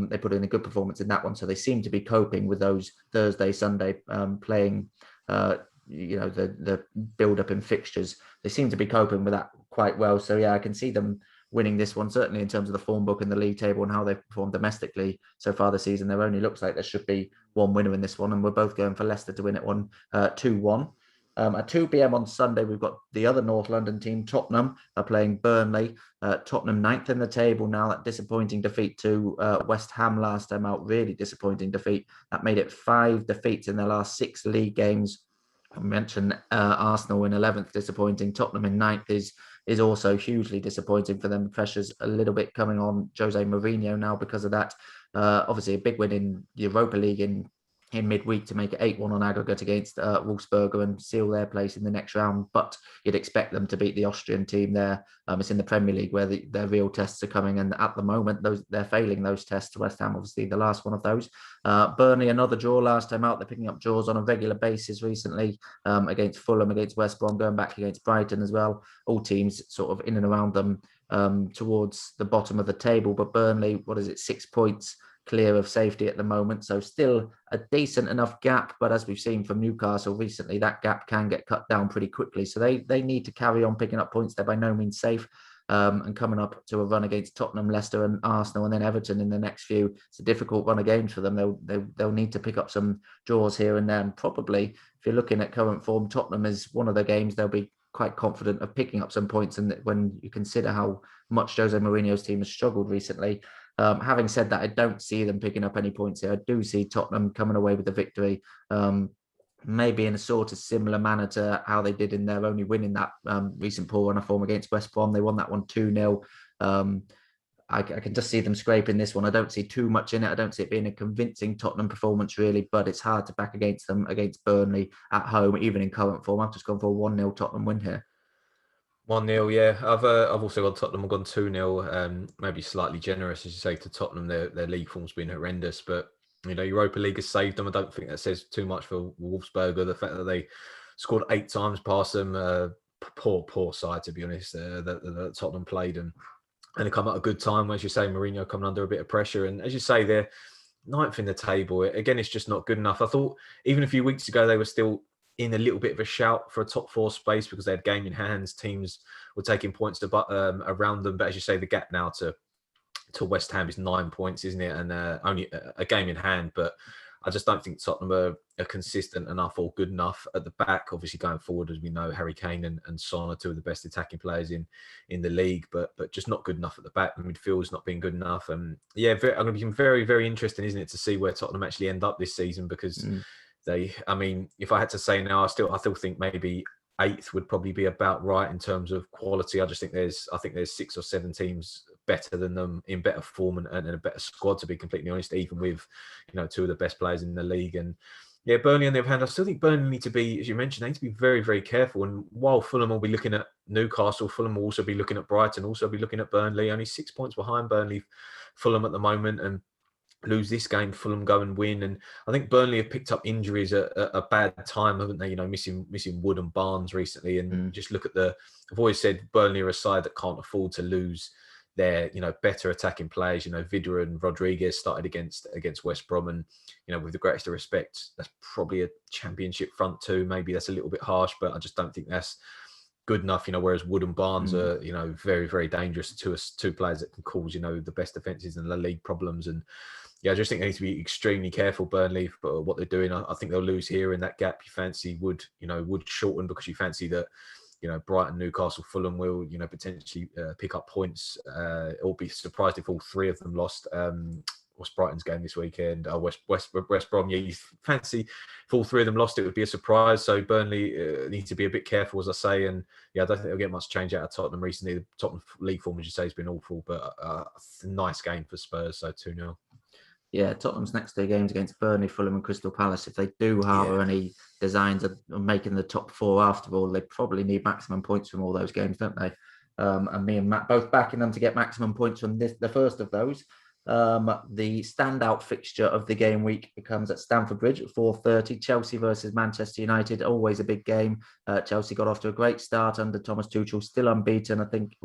They put in a good performance in that one. So they seem to be coping with those Thursday, Sunday playing, the build-up in fixtures. They seem to be coping with that quite well. So yeah, I can see them winning this one, certainly in terms of the form book and the league table and how they've performed domestically so far this season. There only looks like there should be one winner in this one, and we're both going for Leicester to win it 2-1. At 2 p.m. on Sunday, we've got the other North London team, Tottenham, are playing Burnley. Tottenham 9th in the table now. That disappointing defeat to West Ham last time out, really disappointing defeat. That made it 5 defeats in their last 6 league games. I mentioned Arsenal in 11th, disappointing. Tottenham in 9th is also hugely disappointing for them. The pressure's a little bit coming on Jose Mourinho now because of that. Obviously, a big win in the Europa League in in midweek to make it 8-1 on aggregate against Wolfsburg and seal their place in the next round. But you'd expect them to beat the Austrian team there. It's in the Premier League where their real tests are coming, and at the moment they're failing those tests. West Ham, obviously, the last one of those. Burnley, another draw last time out. They're picking up draws on a regular basis recently, against Fulham, against West Brom, going back against Brighton as well. All teams sort of in and around them towards the bottom of the table. But Burnley, 6 points clear of safety at the moment, so still a decent enough gap, but as we've seen from Newcastle recently, that gap can get cut down pretty quickly, so they need to carry on picking up points. They're by no means safe, and coming up to a run against Tottenham, Leicester and Arsenal, and then Everton in the next few. It's a difficult run of games for them. They'll need to pick up some draws here and there, and probably, if you're looking at current form, Tottenham is one of the games they'll be quite confident of picking up some points, and when you consider how much Jose Mourinho's team has struggled recently. Having said that, I don't see them picking up any points here. I do see Tottenham coming away with the victory, maybe in a sort of similar manner to how they did in their only win in that recent poor run of form against West Brom. They won that one 2-0. I can just see them scraping this one. I don't see too much in it. I don't see it being a convincing Tottenham performance, really, but it's hard to back against them against Burnley at home, even in current form. I've just gone for a 1-0 Tottenham win here. 1-0, yeah. I've also gone Tottenham. I've gone 2-0. Maybe slightly generous, as you say, to Tottenham. Their league form's been horrendous, but Europa League has saved them. I don't think that says too much for Wolfsburg. The fact that they scored 8 times past them, poor side, to be honest. That Tottenham played, and they come at a good time. As you say, Mourinho coming under a bit of pressure, and as you say, they're 9th in the table. Again, it's just not good enough. I thought even a few weeks ago they were still in a little bit of a shout for a top 4 space because they had game in hands. Teams were taking points around them. But as you say, the gap now to West Ham is 9 points, isn't it? And only a game in hand. But I just don't think Tottenham are consistent enough or good enough at the back. Obviously, going forward, as we know, Harry Kane and Son are 2 of the best attacking players in the league, but just not good enough at the back. The midfield's not been good enough. And I'm going to be very, very interesting, isn't it, to see where Tottenham actually end up this season because if I had to say now, I still think maybe 8th would probably be about right in terms of quality. I think there's 6 or 7 teams better than them in better form and a better squad, to be completely honest, even with 2 of the best players in the league. And yeah, Burnley on the other hand, I still think Burnley need to be, as you mentioned, they need to be very, very careful. And while Fulham will be looking at Newcastle, Fulham will also be looking at Brighton, also be looking at Burnley, only 6 points behind Burnley, Fulham at the moment, and lose this game, Fulham go and win. And I think Burnley have picked up injuries at a bad time, haven't they? Missing Wood and Barnes recently. And just look at I've always said Burnley are a side that can't afford to lose their, better attacking players. Vidra and Rodriguez started against West Brom, and with the greatest of respect, that's probably a championship front 2. Maybe that's a little bit harsh, but I just don't think that's good enough. Whereas Wood and Barnes are, very, very dangerous to us, 2 players that can cause, the best defenses in the league problems. And yeah, I just think they need to be extremely careful, Burnley, for what they're doing. I think they'll lose here in that gap. You fancy Wood shorten because you fancy that, Brighton, Newcastle, Fulham will, potentially pick up points. Or be surprised if all 3 of them lost. What's Brighton's game this weekend? West Brom. Yeah, you fancy if all 3 of them lost, it would be a surprise. So Burnley need to be a bit careful, as I say. And yeah, I don't think they'll get much change out of Tottenham recently. The Tottenham league form, as you say, has been awful, but a nice game for Spurs. So 2-0. Yeah, Tottenham's next 2 games against Burnley, Fulham and Crystal Palace. If they do harbour any designs of making the top 4 after all, they probably need maximum points from all those games, don't they? And me and Matt both backing them to get maximum points from the first of those. The standout fixture of the game week becomes at Stamford Bridge at 4:30. Chelsea versus Manchester United, always a big game. Chelsea got off to a great start under Thomas Tuchel, still unbeaten. I think,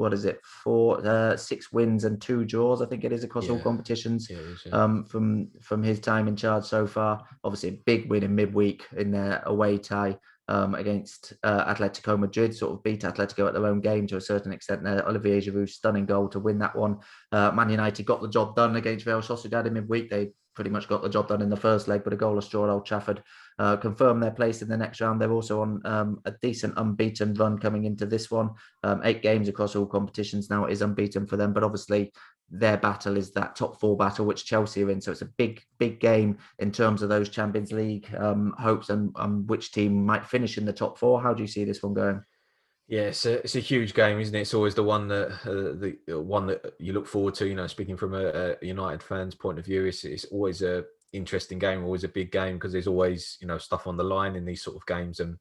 6 wins and 2 draws, I think it is, across all competitions from his time in charge so far. Obviously a big win in midweek in their away tie against Atletico Madrid, sort of beat Atletico at their own game to a certain extent there. Olivier Giroud's stunning goal to win that one. Man United got the job done against Real Sociedad in midweek. They pretty much got the job done in the first leg, but a goalless draw at Old Trafford confirmed their place in the next round. They're also on a decent unbeaten run coming into this one. 8 games across all competitions now. It is unbeaten for them, but obviously their battle is that top 4 battle, which Chelsea are in. So it's a big game in terms of those Champions League hopes and which team might finish in the top 4. How do you see this one going? Yeah, it's a huge game, isn't it? It's always the one that the one that you look forward to. Speaking from a United fan's point of view, it's always a interesting game, always a big game, because there's always, stuff on the line in these sort of games. And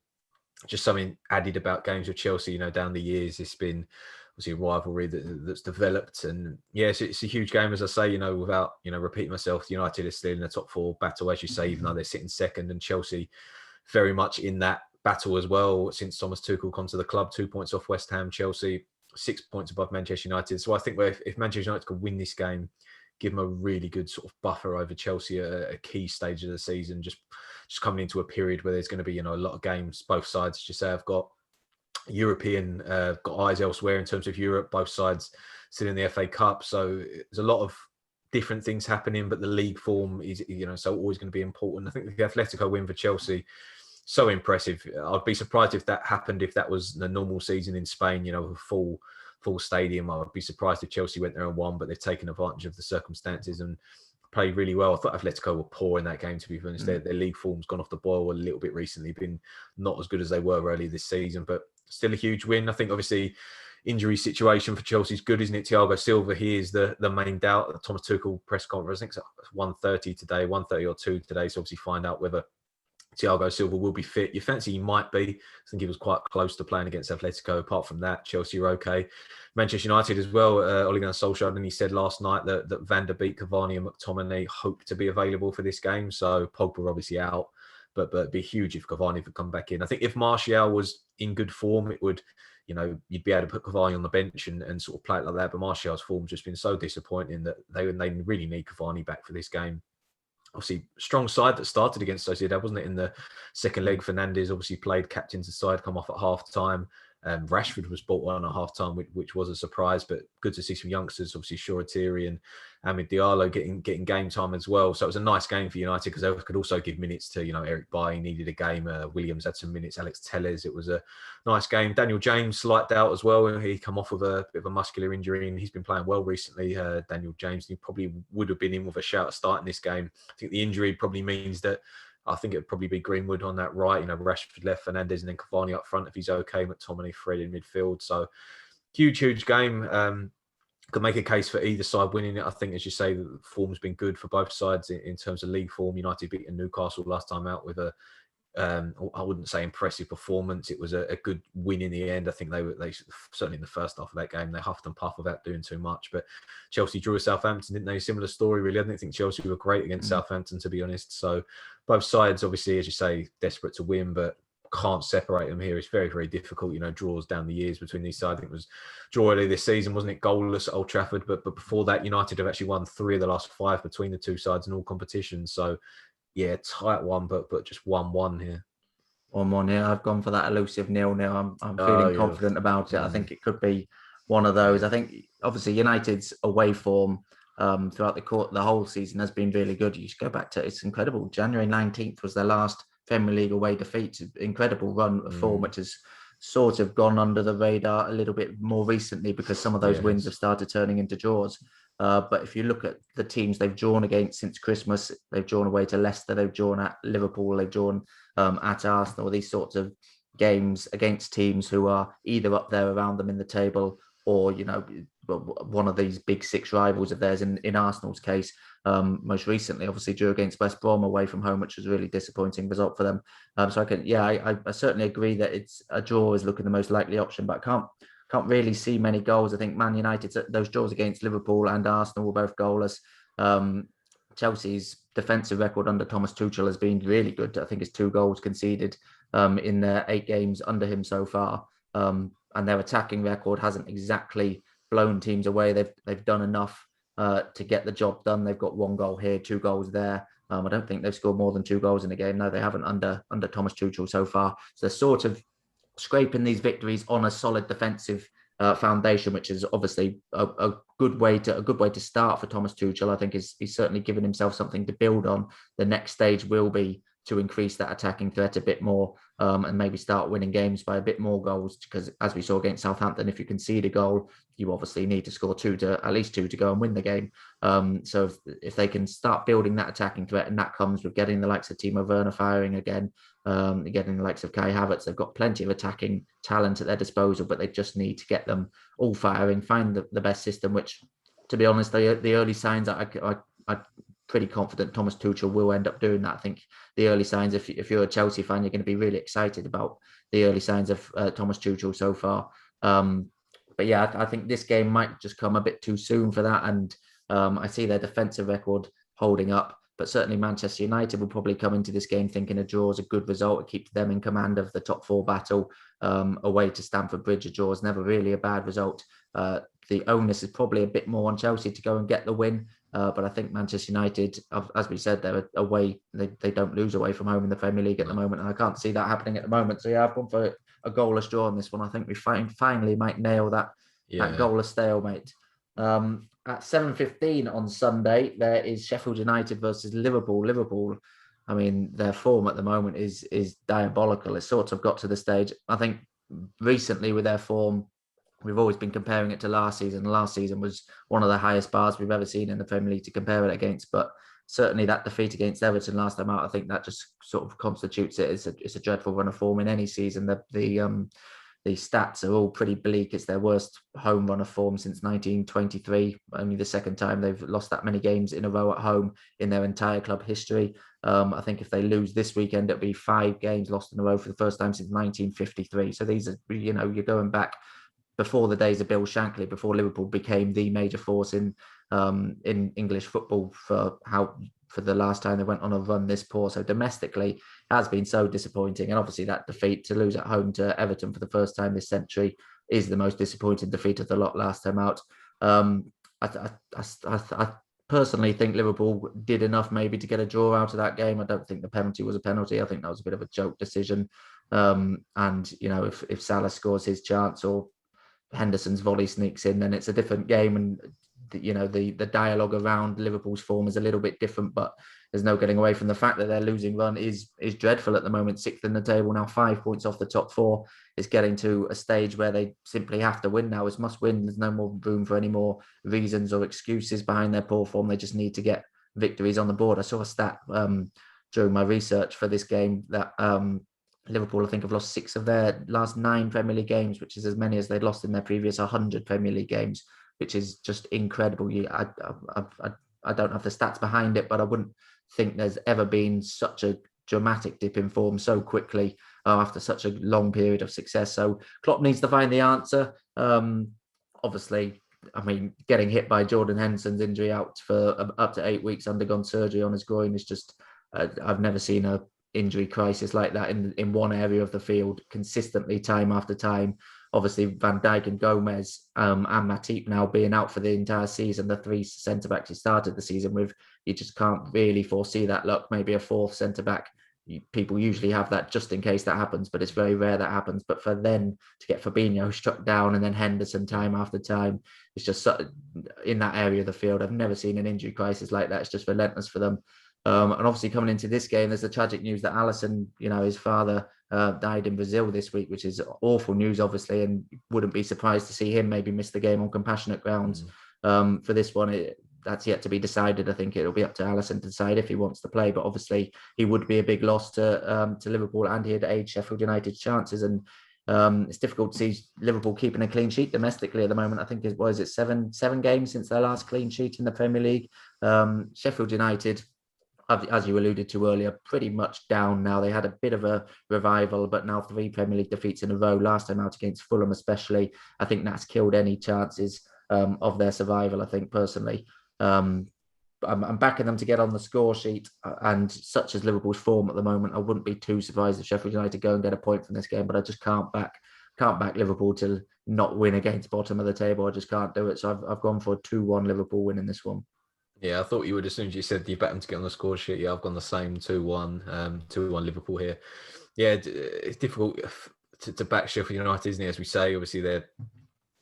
just something added about games with Chelsea, down the years, it's been obviously a rivalry that's developed. And yes, it's a huge game, as I say, without, repeating myself. United is still in the top 4 battle, as you say, even though they're sitting second, and Chelsea very much in that battle as well since Thomas Tuchel come to the club. 2 points off West Ham. Chelsea 6 points above Manchester United. So I think if Manchester United could win this game, give them a really good sort of buffer over Chelsea at a key stage of the season, just coming into a period where there's going to be, a lot of games, both sides, as you say, have got European, got eyes elsewhere in terms of Europe, both sides still in the FA Cup. So there's a lot of different things happening, but the league form is, so always going to be important. I think the Atletico win for Chelsea, so impressive. I'd be surprised if that happened, if that was the normal season in Spain, a full stadium. I would be surprised if Chelsea went there and won, but they've taken advantage of the circumstances and played really well. I thought Atletico were poor in that game, to be honest. Their league form's gone off the boil a little bit recently, been not as good as they were early this season, but still a huge win. I think obviously injury situation for Chelsea is good, isn't it? Thiago Silva, he is the main doubt. The Thomas Tuchel press conference, I think it's 1:30 today, 1:30 or 2 today, so obviously find out whether Thiago Silva will be fit. You fancy he might be. I think he was quite close to playing against Atletico. Apart from that, Chelsea are okay. Manchester United as well. Ole Gunnar Solskjaer, and he said last night that Van der Beek, Cavani and McTominay hope to be available for this game. So Pogba obviously out, but it'd be huge if Cavani could come back in. I think if Martial was in good form, it would, you'd be able to put Cavani on the bench and sort of play it like that. But Martial's form's just been so disappointing that they really need Cavani back for this game. Obviously, strong side that started against Sociedad, wasn't it? In the second leg, Fernandes obviously played captain's side, come off at half-time. Rashford was brought on at half-time, which was a surprise, but good to see some youngsters, obviously Shoretiri and Amid Diallo getting game time as well. So it was a nice game for United because they could also give minutes to, Eric Bailly needed a game. Williams had some minutes, Alex Telles. It was a nice game. Daniel James, slight doubt as well. He come off with a bit of a muscular injury and he's been playing well recently. Daniel James, he probably would have been in with a shout at starting this game. I think the injury probably means that I think it'd probably be Greenwood on that right, Rashford left, Fernandes, and then Cavani up front if he's okay. McTominay, Fred in midfield. So huge game. Could make a case for either side winning it. I think, as you say, the form's been good for both sides in terms of league form. United beating Newcastle last time out with I wouldn't say impressive performance. It was a good win in the end. I think they certainly in the first half of that game, they huffed and puffed without doing too much. But Chelsea drew Southampton, didn't they? Similar story, really. I didn't think Chelsea were great against Southampton, to be honest. So both sides, obviously, as you say, desperate to win, but can't separate them here. It's very, very difficult. Draws down the years between these sides. I think it was draw earlier this season, wasn't it? Goalless at Old Trafford. But before that, United have actually won 3 of the last 5 between the two sides in all competitions. So yeah, tight one, but just 1-1 here. 1-1 here. I've gone for that elusive 0-0. I'm feeling confident about it. I think it could be one of those. I think obviously United's away form throughout the whole season has been really good. You should go back to it's incredible. January 19th was their last Premier League away defeat. Incredible run of form, which has sort of gone under the radar a little bit more recently because some of those wins have started turning into draws. But if you look at the teams they've drawn against since Christmas, they've drawn away to Leicester, they've drawn at Liverpool, they've drawn at Arsenal, these sorts of games against teams who are either up there around them in the table or, one of these big 6 rivals of theirs. In Arsenal's case, most recently, obviously drew against West Brom away from home, which was a really disappointing result for them. So I certainly agree that it's a draw is looking the most likely option, but I can't really see many goals. I think Man United, those draws against Liverpool and Arsenal were both goalless. Chelsea's defensive record under Thomas Tuchel has been really good. I think it's 2 goals conceded in their 8 games under him so far. And their attacking record hasn't exactly blown teams away. They've done enough to get the job done. They've got 1 goal here, 2 goals there. I don't think they've scored more than 2 goals in a game. No, they haven't under Thomas Tuchel so far. So they're sort of scraping these victories on a solid defensive foundation, which is obviously a good way to start for Thomas Tuchel. I think he's certainly given himself something to build on. The next stage will be to increase that attacking threat a bit more and maybe start winning games by a bit more goals, because as we saw against Southampton, if you concede a goal, you obviously need to score at least two to go and win the game. So if they can start building that attacking threat, and that comes with getting the likes of Timo Werner firing again, getting the likes of Kai Havertz, they've got plenty of attacking talent at their disposal, but they just need to get them all firing, find the best system, which, to be honest, the early signs I pretty confident Thomas Tuchel will end up doing that. I think the early signs, if you're a Chelsea fan, you're going to be really excited about the early signs of Thomas Tuchel so far. But yeah, I think this game might just come a bit too soon for that. And I see their defensive record holding up, but certainly Manchester United will probably come into this game thinking a draw is a good result. It keeps them in command of the top four battle. Away to Stamford Bridge, a draw is never really a bad result. The onus is probably a bit more on Chelsea to go and get the win. But I think Manchester United, as we said, they're away. They don't lose away from home in the Premier League at the moment. And I can't see that happening at the moment. So yeah, I've gone for a goalless draw on this one. I think we finally might nail that goalless stalemate. At 7:15 on Sunday, there is Sheffield United versus Liverpool. Liverpool, I mean, their form at the moment is diabolical. It's sort of got to the stage. I think recently with their form, we've always been comparing it to last season. Last season was one of the highest bars we've ever seen in the Premier League to compare it against. But certainly that defeat against Everton last time out, I think that just sort of constitutes it. It's a dreadful run of form in any season. The stats are all pretty bleak. It's their worst home run of form since 1923. Only the second time they've lost that many games in a row at home in their entire club history. I think if they lose this weekend, it'll be 5 games lost in a row for the first time since 1953. So these are, you're going back before the days of Bill Shankly, before Liverpool became the major force in English football for the last time they went on a run this poor. So domestically has been so disappointing. And obviously that defeat to lose at home to Everton for the first time this century is the most disappointing defeat of the lot last time out. I personally think Liverpool did enough maybe to get a draw out of that game. I don't think the penalty was a penalty. I think that was a bit of a joke decision. And, if Salah scores his chance or Henderson's volley sneaks in, then it's a different game. And the dialogue around Liverpool's form is a little bit different, but there's no getting away from the fact that their losing run is dreadful at the moment. 6th in the table now, 5 points off the top 4. It's getting to a stage where they simply have to win now. It's must win. There's no more room for any more reasons or excuses behind their poor form. They just need to get victories on the board. I saw a stat during my research for this game that Liverpool, I think, have lost 6 of their last 9 Premier League games, which is as many as they'd lost in their previous 100 Premier League games, which is just incredible. I don't have the stats behind it, but I wouldn't think there's ever been such a dramatic dip in form so quickly after such a long period of success. So Klopp needs to find the answer. Obviously, I mean, getting hit by Jordan Henderson's injury out for up to 8 weeks, undergone surgery on his groin, is just, I've never seen a injury crisis like that in one area of the field consistently, time after time. Obviously, Van Dijk and Gomez and Matip now being out for the entire season, the 3 centre-backs he started the season with, you just can't really foresee that luck. Maybe a 4th centre-back. People usually have that just in case that happens, but it's very rare that happens. But for then to get Fabinho struck down and then Henderson time after time, it's just in that area of the field. I've never seen an injury crisis like that. It's just relentless for them. And obviously coming into this game, there's the tragic news that Alisson, his father died in Brazil this week, which is awful news, obviously, and wouldn't be surprised to see him maybe miss the game on compassionate grounds. For this one, that's yet to be decided. I think it'll be up to Alisson to decide if he wants to play, but obviously he would be a big loss to Liverpool, and he'd aid Sheffield United's chances. And it's difficult to see Liverpool keeping a clean sheet domestically at the moment. I think it seven games since their last clean sheet in the Premier League. Sheffield United, as you alluded to earlier, pretty much down now. They had a bit of a revival, but now 3 Premier League defeats in a row, last time out against Fulham especially. I think that's killed any chances of their survival, I think, personally. I'm backing them to get on the score sheet, and such as Liverpool's form at the moment, I wouldn't be too surprised if Sheffield United go and get a point from this game, but I just can't back Liverpool to not win against bottom of the table. I just can't do it. So I've gone for a 2-1 Liverpool win in this one. Yeah, I thought you would, as soon as you said you bet them to get on the score sheet. Yeah, I've gone the same, 2-1, 2-1 Liverpool here. Yeah, it's difficult to back Sheffield United, isn't it? As we say, obviously they're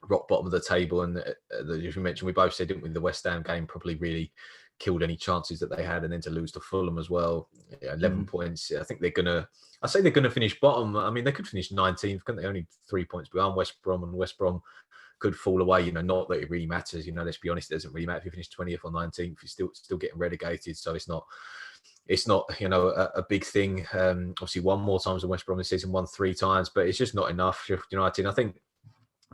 rock bottom of the table, and as you mentioned, we both said, didn't we, the West Ham game probably really killed any chances that they had, and then to lose to Fulham as well. 11 points. I think they're gonna finish bottom. I mean, they could finish 19th, couldn't they? Only 3 points behind West Brom, and West Brom could fall away. Not that it really matters. Let's be honest, it doesn't really matter if you finish 20th or 19th. You're still getting relegated, so it's not a big thing. Obviously won more times than West Brom this season, won 3 times, but it's just not enough. Sheffield United, I think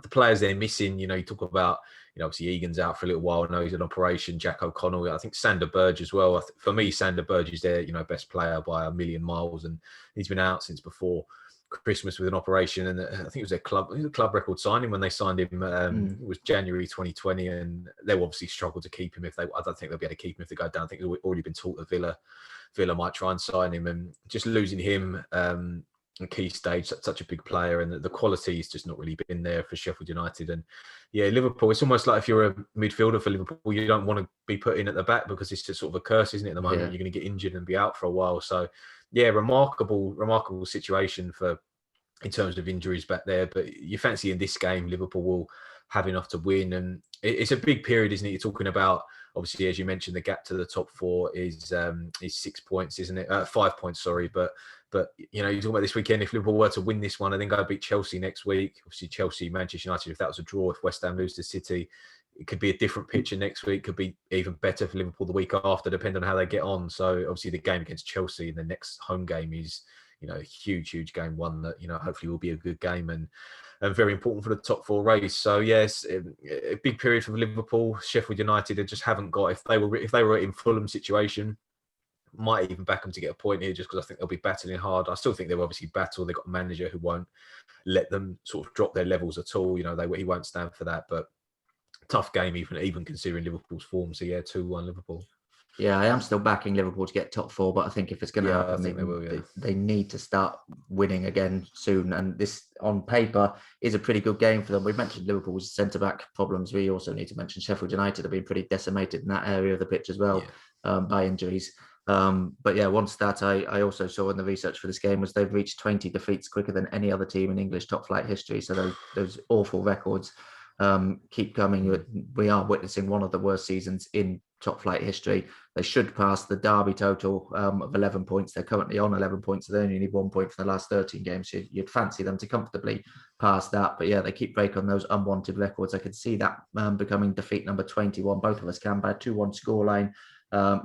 the players they're missing, you talk about, obviously Egan's out for a little while. I know he's in operation. Jack O'Connell, I think Sander Burge as well. For me, Sander Burge is their, best player by a million miles, and he's been out since before Christmas with an operation. And I think it was a club record signing when they signed him. It was January 2020, and they'll obviously struggle to keep him I don't think they'll be able to keep him if they go down. I think they've already been taught that Villa might try and sign him, and just losing him. A key stage, such a big player, and the quality has just not really been there for Sheffield United. And Liverpool, it's almost like if you're a midfielder for Liverpool, you don't want to be put in at the back because it's just sort of a curse, isn't it? At the moment, you're going to get injured and be out for a while. So remarkable situation in terms of injuries back there. But you fancy in this game, Liverpool will have enough to win, and it's a big period, isn't it? You're talking about, obviously, as you mentioned, the gap to the top four is 6 points, isn't it? 5 points, sorry. But you're talking about this weekend. If Liverpool were to win this one and then go beat Chelsea next week, obviously Chelsea, Manchester United, if that was a draw, if West Ham lose to City, it could be a different picture next week. Could be even better for Liverpool the week after, depending on how they get on. So obviously the game against Chelsea in the next home game is, a huge game, one that, hopefully will be a good game and very important for the top four race. So yes, a big period for Liverpool. Sheffield United, they just haven't got, if they were in Fulham situation, might even back them to get a point here, just because I think they'll be battling hard. I still think they'll obviously battle. They've got a manager who won't let them sort of drop their levels at all. He won't stand for that. But tough game, even considering Liverpool's form. So 2-1 Liverpool. Yeah, I am still backing Liverpool to get top four, but I think if it's going to happen, they need to start winning again soon. And this, on paper, is a pretty good game for them. We mentioned Liverpool's centre-back problems. We also need to mention Sheffield United have been pretty decimated in that area of the pitch as well by injuries. But one stat I also saw in the research for this game was they've reached 20 defeats quicker than any other team in English top flight history. So those awful records keep coming. We are witnessing one of the worst seasons in top flight history. They should pass the Derby total of 11 points. They're currently on 11 points. So they only need 1 point for the last 13 games. So you'd fancy them to comfortably pass that. But they keep breaking those unwanted records. I could see that becoming defeat number 21. Both of us can, by a 2-1 scoreline.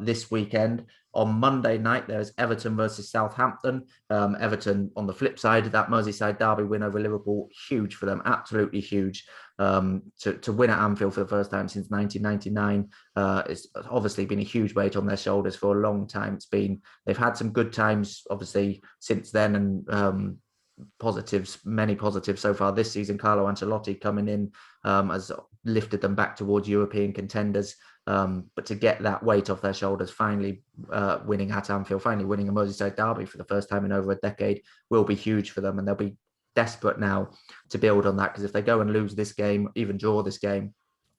This weekend on Monday night, there's Everton versus Southampton. Everton on the flip side, that Merseyside derby win over Liverpool, huge for them, absolutely huge. To win at Anfield for the first time since 1999, it's obviously been a huge weight on their shoulders for a long time. They've had some good times obviously since then, and many positives so far this season. Carlo Ancelotti coming in has lifted them back towards European contenders. But to get that weight off their shoulders, finally winning at Anfield, finally winning a Merseyside derby for the first time in over a decade, will be huge for them. And they'll be desperate now to build on that, because if they go and lose this game, even draw this game,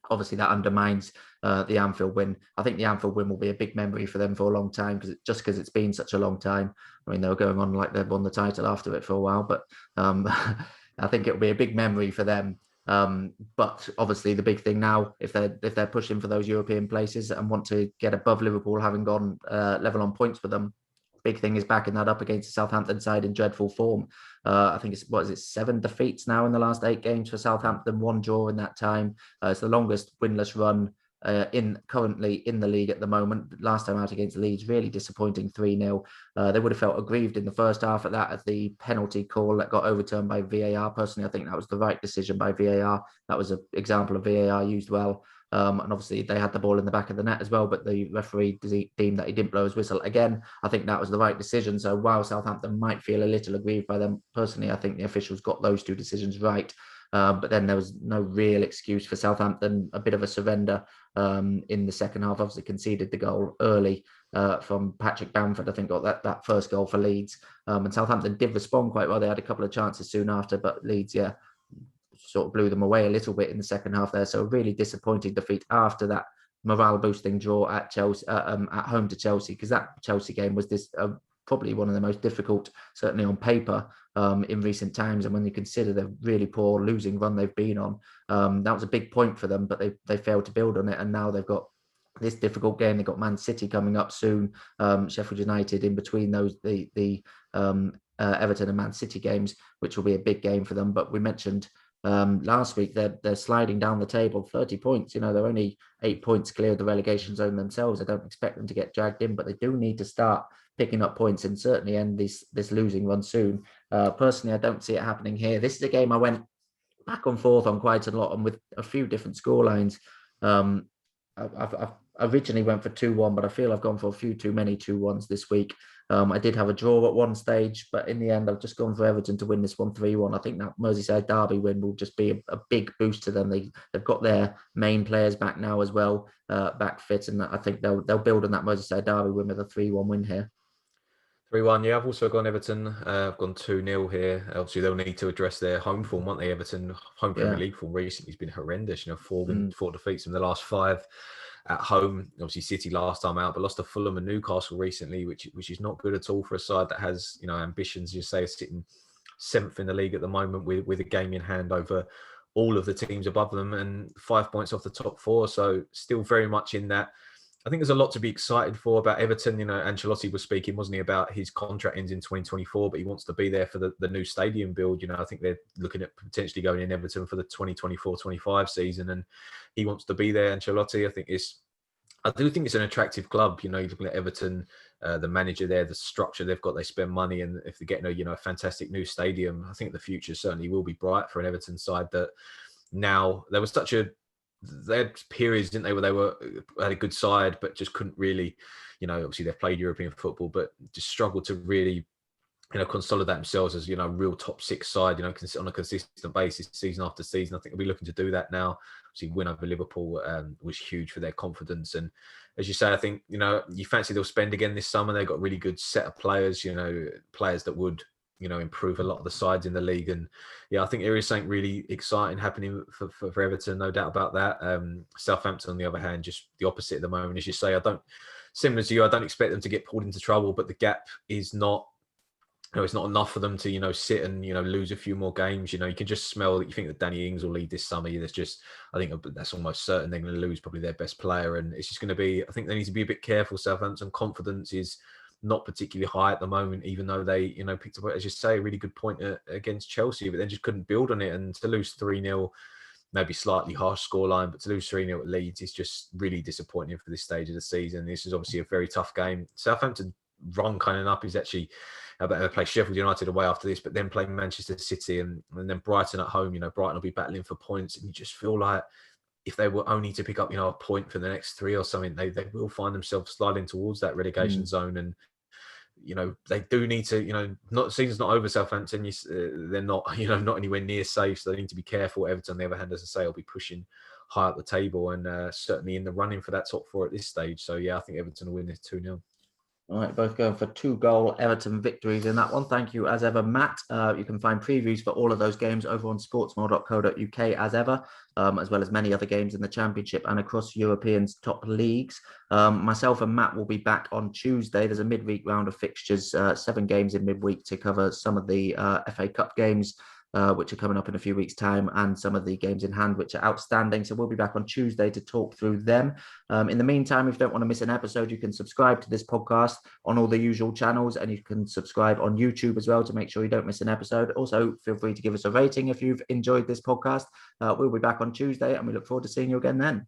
obviously that undermines the Anfield win. I think the Anfield win will be a big memory for them for a long time, because it's been such a long time. I mean, they were going on like they've won the title after it for a while, but I think it'll be a big memory for them. But obviously the big thing now, if they're pushing for those European places and want to get above Liverpool, having gone level on points with them, big thing is backing that up against the Southampton side in dreadful form. I think it's 7 defeats now in the last 8 games for Southampton, 1 draw in that time. It's the longest winless run currently in the league at the moment. Last time out against Leeds, really disappointing 3-0. They would have felt aggrieved in the first half at that, at the penalty call that got overturned by VAR. Personally, I think that was the right decision by VAR. That was an example of VAR used well. And obviously they had the ball in the back of the net as well, but the referee deemed that he didn't blow his whistle. Again, I think that was the right decision. So while Southampton might feel a little aggrieved by them, personally, I think the officials got those 2 decisions right. But then there was no real excuse for Southampton. A bit of a surrender in the second half. Obviously conceded the goal early from Patrick Bamford. I think got that first goal for Leeds. And Southampton did respond quite well. They had a couple of chances soon after, but Leeds, sort of blew them away a little bit in the second half there. So a really disappointing defeat after that morale boosting draw at Chelsea, at home to Chelsea, because that Chelsea game was probably one of the most difficult, certainly on paper, in recent times. And when you consider the really poor losing run they've been on, that was a big point for them, but they failed to build on it. And now they've got this difficult game. They've got Man City coming up soon, Sheffield United in between those, the Everton and Man City games, which will be a big game for them. But we mentioned last week they're sliding down the table, 30 points. They're only 8 points clear of the relegation zone themselves. I don't expect them to get dragged in, but they do need to start picking up points and certainly end this losing run soon. Personally, I don't see it happening here. This is a game I went back and forth on quite a lot, and with a few different scorelines. I've originally went for 2-1, but I feel I've gone for a few too many 2-1s this week. I did have a draw at one stage, but in the end, I've just gone for Everton to win this one 3-1. I think that Merseyside derby win will just be a big boost to them. They've got their main players back now as well, back fit, and I think they'll build on that Merseyside derby win with a 3-1 win here. 3-1, yeah. I've also gone Everton. I've gone 2-0 here. Obviously, they'll need to address their home form, won't they? Everton home Premier League form recently has been horrendous. 4 defeats from the last 5 at home. Obviously, City last time out, but lost to Fulham and Newcastle recently, which is not good at all for a side that has ambitions. You say sitting 7th in the league at the moment with a game in hand over all of the teams above them and 5 points off the top 4. So still very much in that. I think there's a lot to be excited for about Everton. Ancelotti was speaking, wasn't he, about his contract ends in 2024, but he wants to be there for the new stadium build. I think they're looking at potentially going in Everton for the 2024-25 season, and he wants to be there, Ancelotti. I do think it's an attractive club. You're looking at Everton, the manager there, the structure they've got, they spend money, and if they're getting a fantastic new stadium, I think the future certainly will be bright for an Everton side that now there was they had periods, didn't they, where they had a good side, but just couldn't really, obviously they've played European football, but just struggled to really, consolidate themselves as, a real top 6 side, on a consistent basis, season after season. I think they'll be looking to do that now. Obviously, win over Liverpool was huge for their confidence. And as you say, I think, you fancy they'll spend again this summer. They've got a really good set of players, players that would, improve a lot of the sides in the league. And yeah, I think there is something really exciting happening for Everton, no doubt about that. Southampton, on the other hand, just the opposite at the moment. As you say, similar to you, I don't expect them to get pulled into trouble, but the gap is not, it's not enough for them to, sit and, lose a few more games. You can just smell that you think that Danny Ings will lead this summer. I think that's almost certain they're going to lose probably their best player. And it's just going to be, I think they need to be a bit careful. Southampton confidence is not particularly high at the moment, even though they, picked up, as you say, a really good point against Chelsea, but then just couldn't build on it. And to lose 3-0, maybe slightly harsh scoreline, but to lose 3-0 at Leeds is just really disappointing for this stage of the season. This is obviously a very tough game. Southampton run kind of up is actually about to play Sheffield United away after this, but then play Manchester City and then Brighton at home. Brighton will be battling for points, and you just feel like if they were only to pick up, a point for the next 3 or something, they will find themselves sliding towards that relegation zone. And they do need to, not season's not over. Southampton, they're not, not anywhere near safe, so they need to be careful. Everton, on the other hand, as I say, will be pushing high up the table and certainly in the running for that top 4 at this stage. So yeah, I think Everton will win this 2-0. All right, both going for 2-goal Everton victories in that one. Thank you as ever, Matt. You can find previews for all of those games over on sportsmore.co.uk as ever, as well as many other games in the Championship and across Europeans' top leagues. Myself and Matt will be back on Tuesday. There's a midweek round of fixtures, 7 games in midweek to cover some of the FA Cup games, which are coming up in a few weeks' time, and some of the games in hand, which are outstanding. So we'll be back on Tuesday to talk through them. In the meantime, if you don't want to miss an episode, you can subscribe to this podcast on all the usual channels, and you can subscribe on YouTube as well to make sure you don't miss an episode. Also, feel free to give us a rating if you've enjoyed this podcast. We'll be back on Tuesday, and we look forward to seeing you again then.